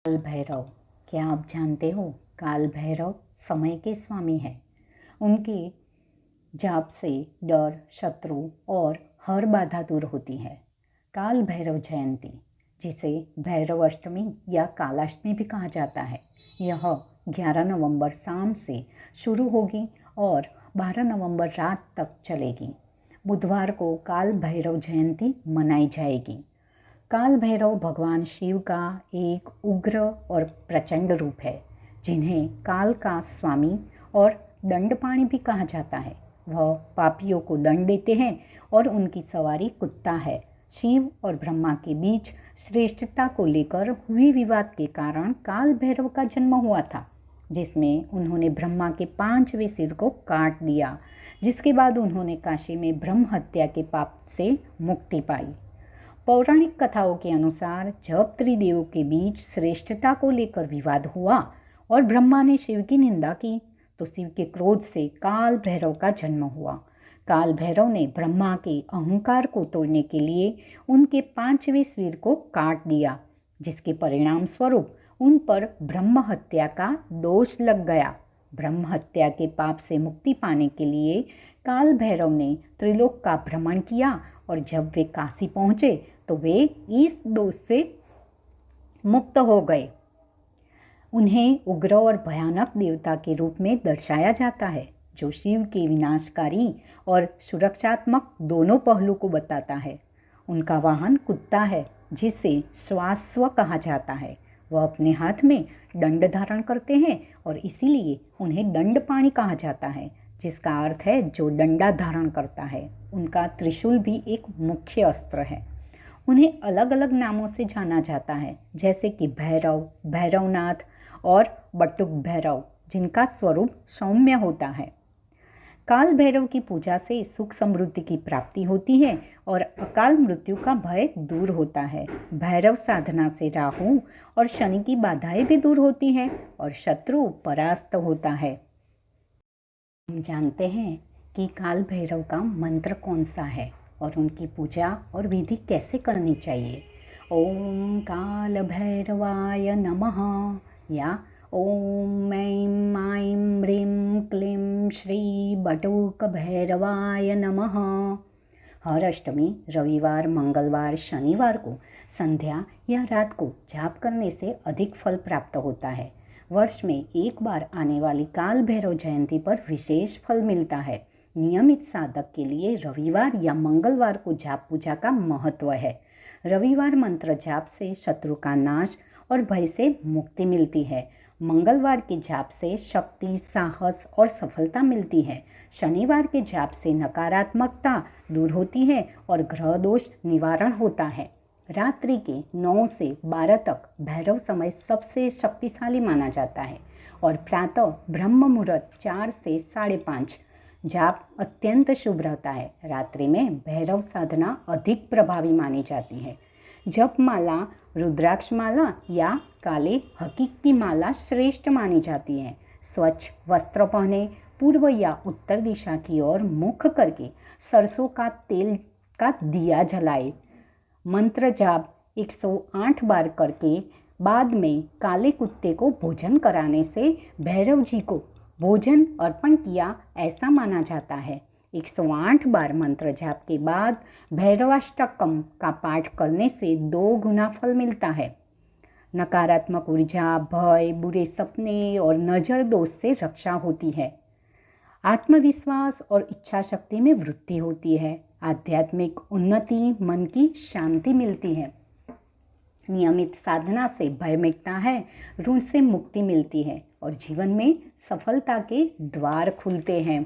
काल भैरव, क्या आप जानते हो? काल भैरव समय के स्वामी हैं। उनके जाप से डर, शत्रु और हर बाधा दूर होती है। काल भैरव जयंती, जिसे भैरव अष्टमी या कालाष्टमी भी कहा जाता है, यह 11 नवंबर शाम से शुरू होगी और 12 नवंबर रात तक चलेगी। बुधवार को काल भैरव जयंती मनाई जाएगी। काल भैरव भगवान शिव का एक उग्र और प्रचंड रूप है, जिन्हें काल का स्वामी और दंडपाणी भी कहा जाता है। वह पापियों को दंड देते हैं और उनकी सवारी कुत्ता है। शिव और ब्रह्मा के बीच श्रेष्ठता को लेकर हुए विवाद के कारण काल भैरव का जन्म हुआ था, जिसमें उन्होंने ब्रह्मा के 5वें सिर को काट दिया, जिसके बाद उन्होंने काशी में ब्रह्म हत्या के पाप से मुक्ति पाई। पौराणिक कथाओं के अनुसार जब त्रिदेवों के बीच श्रेष्ठता को लेकर विवाद हुआ और ब्रह्मा ने शिव की निंदा की, तो शिव के क्रोध से काल भैरव का जन्म हुआ। काल भैरव ने ब्रह्मा के अहंकार को तोड़ने के लिए उनके 5वें सिर को काट दिया, जिसके परिणाम स्वरूप उन पर ब्रह्म हत्या का दोष लग गया। ब्रह्म हत्या के पाप से मुक्ति पाने के लिए काल भैरव ने त्रिलोक का भ्रमण किया और जब वे काशी पहुँचे तो वे इस दोष से मुक्त हो गए। उन्हें उग्र और भयानक देवता के रूप में दर्शाया जाता है, जो शिव के विनाशकारी और सुरक्षात्मक दोनों पहलू को बताता है। उनका वाहन कुत्ता है, जिसे श्वास्व कहा जाता है। वह अपने हाथ में दंड धारण करते हैं और इसीलिए उन्हें दंडपाणी कहा जाता है, जिसका अर्थ है जो डंडा धारण करता है। उनका त्रिशूल भी एक मुख्य अस्त्र है। उन्हें अलग अलग नामों से जाना जाता है, जैसे कि भैरव, भैरवनाथ और बटुक भैरव, जिनका स्वरूप सौम्य होता है। काल भैरव की पूजा से सुख समृद्धि की प्राप्ति होती है और अकाल मृत्यु का भय दूर होता है। भैरव साधना से राहु और शनि की बाधाएं भी दूर होती हैं और शत्रु परास्त होता है। हम जानते हैं कि काल भैरव का मंत्र कौन सा है और उनकी पूजा और विधि कैसे करनी चाहिए। ओम काल भैरवाय नमः या ओम ऐं ऐं ह्रीं क्लीं श्री बटुक भैरवाय नमः। हर अष्टमी, रविवार, मंगलवार, शनिवार को संध्या या रात को जाप करने से अधिक फल प्राप्त होता है। वर्ष में एक बार आने वाली काल भैरव जयंती पर विशेष फल मिलता है। नियमित साधक के लिए रविवार या मंगलवार को जाप पूजा का महत्व है। रविवार मंत्र जाप से शत्रु का नाश और भय से मुक्ति मिलती है। मंगलवार के जाप से शक्ति, साहस और सफलता मिलती है। शनिवार के जाप से नकारात्मकता दूर होती है और ग्रह दोष निवारण होता है। रात्रि के 9 से 12 तक भैरव समय सबसे शक्तिशाली माना जाता है और प्रातः ब्रह्म मुहूर्त 4 से 5:30 जाप अत्यंत शुभ रहता है। रात्रि में भैरव साधना अधिक प्रभावी मानी जाती है। जप माला, रुद्राक्ष माला या काले हकीक की माला श्रेष्ठ मानी जाती है। स्वच्छ वस्त्र पहने, पूर्व या उत्तर दिशा की ओर मुख करके सरसों का तेल का दिया जलाए। मंत्र जाप 108 बार करके बाद में काले कुत्ते को भोजन कराने से भैरव जी को भोजन अर्पण किया ऐसा माना जाता है। 108 बार मंत्र जाप के बाद भैरवाष्टकम का पाठ करने से 2 गुना फल मिलता है। नकारात्मक ऊर्जा, भय, बुरे सपने और नजर दोष से रक्षा होती है। आत्मविश्वास और इच्छा शक्ति में वृद्धि होती है। आध्यात्मिक उन्नति, मन की शांति मिलती है। नियमित साधना से भय मिटता है, ऋण से मुक्ति मिलती है और जीवन में सफलता के द्वार खुलते हैं।